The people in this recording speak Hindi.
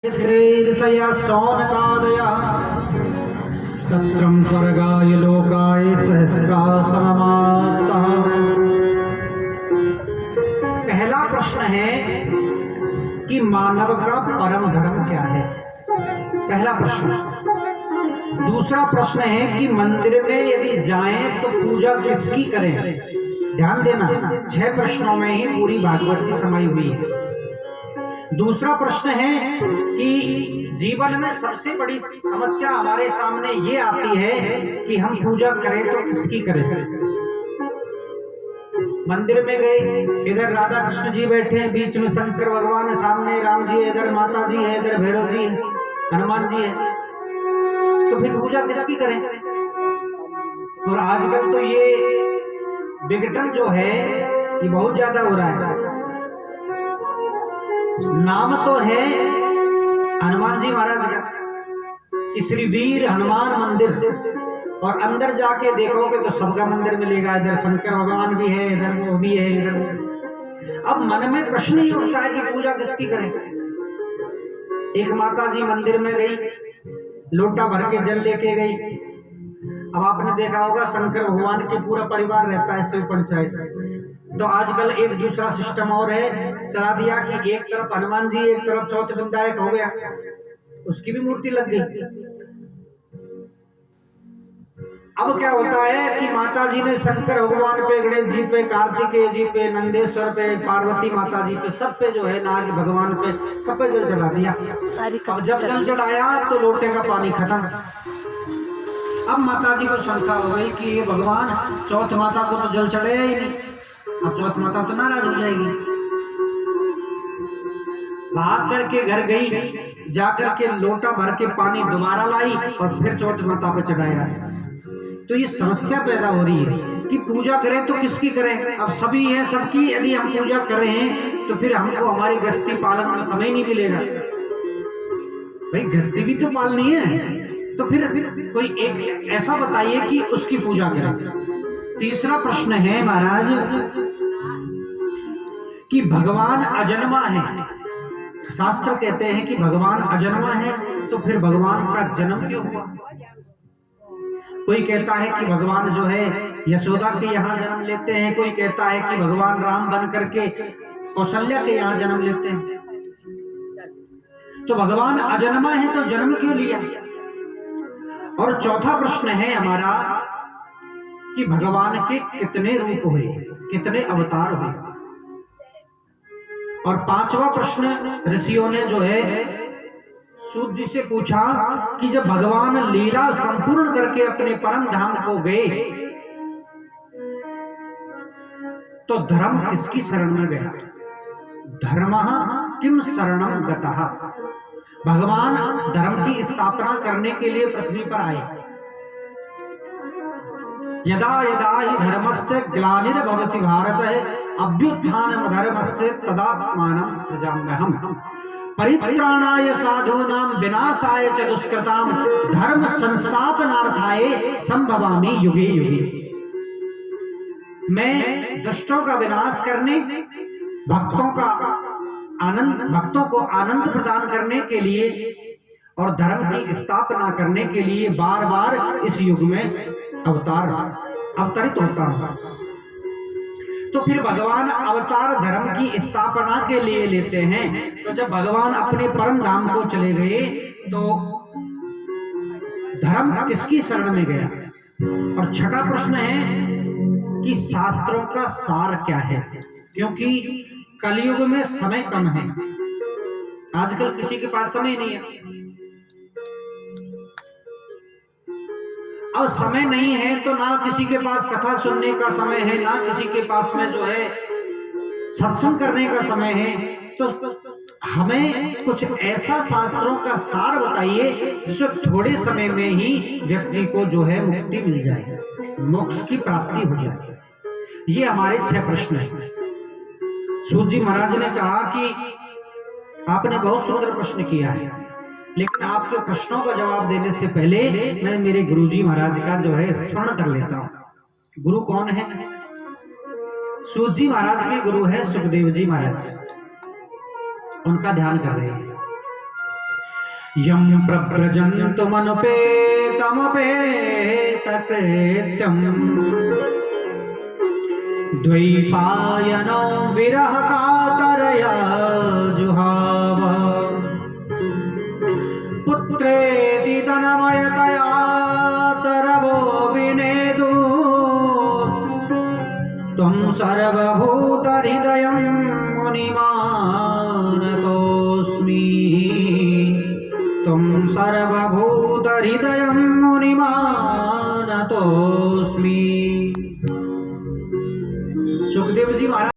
श्रेयसया सौनकादया तत्रं स्वर्गाय लोकाय सहस्रासनमाता। पहला प्रश्न है कि मानव का परम धर्म क्या है, पहला प्रश्न। दूसरा प्रश्न है कि मंदिर में यदि जाएं तो पूजा किसकी करें। ध्यान देना, 6 प्रश्नों में ही पूरी भागवत जी समाई हुई है। दूसरा प्रश्न है कि जीवन में सबसे बड़ी समस्या हमारे सामने ये आती है कि हम पूजा करें तो किसकी करें। मंदिर में गए, इधर राधा कृष्ण जी बैठे हैं, बीच में शंकर भगवान है, सामने राम जी है, इधर माता जी है, इधर भैरव जी है, हनुमान जी है, तो फिर पूजा किसकी करें। और आजकल तो ये विघटन जो है ये बहुत ज्यादा हो रहा है। नाम तो है हनुमान जी महाराज का कि श्री वीर हनुमान मंदिर, और अंदर जाके देखोगे तो सबका मंदिर मिलेगा, इधर शंकर भगवान भी है, इधर वो भी है, इधर। अब मन में प्रश्न ही उठता है कि पूजा किसकी करें। एक माता जी मंदिर में गई, लोटा भर के जल लेके गई। अब आपने देखा होगा शंकर भगवान के पूरा परिवार रहता है शिव पंचायत, तो आजकल एक दूसरा सिस्टम और है चला दिया कि एक तरफ हनुमान जी, एक तरफ चौथ विधायक हो गया, उसकी भी मूर्ति लग गई। अब क्या होता है कि माता जी ने शंकर भगवान पे, गणेश जी पे, कार्तिकेय जी पे, नंदेश्वर पे, पार्वती माता जी पे, सब पे जो है नाग भगवान पे, सब पे जल चढ़ा दिया। अब जब जल चढ़ाया तो लोटे का पानी खत्म। अब माता जी को शंका हो गई कि ये भगवान, चौथ माता को तो जल चढ़े ही नहीं, अब चौथ माता तो नाराज हो जाएगी। भाग करके घर गई, जाकर के लोटा भर के पानी दोबारा लाई और फिर चौथ माता पे चढ़ाया। तो ये समस्या पैदा हो रही है कि पूजा करें तो किसकी करें। अब सभी है, सबकी यदि हम पूजा कर रहे हैं तो फिर हमको हमारी गृहस्थी पालन में समय नहीं मिलेगा। भाई गृहस्थी भी तो पालनी है, तो फिर कोई एक ऐसा बताइए कि उसकी पूजा करें। तीसरा प्रश्न है महाराज कि भगवान अजन्मा है। शास्त्र कहते हैं कि भगवान अजन्मा है, तो फिर भगवान का जन्म क्यों हुआ। कोई कहता है कि भगवान जो है यशोदा के यहाँ जन्म लेते हैं, कोई कहता है कि भगवान राम बन करके कौशल्या के यहाँ जन्म लेते हैं। तो भगवान अजन्मा है तो जन्म क्यों लिया। और चौथा प्रश्न है हमारा कि भगवान के कितने रूप हुए, कितने अवतार हुए। और पांचवा प्रश्न ऋषियों ने जो है सूत जी से पूछा कि जब भगवान लीला संपूर्ण करके अपने परम धाम को गए तो धर्म किसकी शरण में गया। धर्मः किम शरणं गतः। भगवान धर्म की स्थापना करने के लिए पृथ्वी पर आए। यदा यदा हि धर्मस्य ग्लानिर्भवति भारत अभ्युत्थानम् धर्मस्य तदात्मानं सृजाम्यहम् परित्राणाय साधूनां विनाशाय च दुष्कृतां धर्म संस्थापनार्थाय संभवामि युगे युगे। मैं दुष्टों का विनाश करने, भक्तों को आनंद प्रदान करने के लिए और धर्म की स्थापना करने के लिए बार बार इस युग में अवतरित होता हूं। तो फिर भगवान अवतार धर्म की स्थापना के लिए लेते हैं। तो जब भगवान अपने परम धाम को चले गए तो धर्म किसकी शरण में गया। और छठा प्रश्न है कि शास्त्रों का सार क्या है, क्योंकि कलयुग में समय कम है। आजकल किसी के पास समय नहीं है। अब समय नहीं है तो ना किसी के पास कथा सुनने का समय है, ना किसी के पास में जो है सत्संग करने का समय है। तो हमें कुछ ऐसा शास्त्रों का सार बताइए जिससे थोड़े समय में ही व्यक्ति को जो है मुक्ति मिल जाए, मोक्ष की प्राप्ति हो जाए। ये हमारे 6 प्रश्न हैं। सूत जी महाराज ने कहा कि आपने बहुत सुंदर प्रश्न किया है, लेकिन आपके प्रश्नों का जवाब देने से पहले मैं मेरे गुरुजी महाराज का जो है स्मरण कर लेता हूं। गुरु कौन है। सूत जी महाराज के गुरु है सुखदेव जी महाराज, उनका ध्यान कर रहे हैं। यं प्रव्रजन्तमनुपेतमपेतकृत्यम् द्वैपायनो विरहकातरया जुहाव पुत्रेति तन्मयतया तरवो विनेदु त्वं सर्वभूतहृदयं मुनिमानतोऽस्मि त्वं सर्वभूतहृदयं मुनिमानतोऽस्मि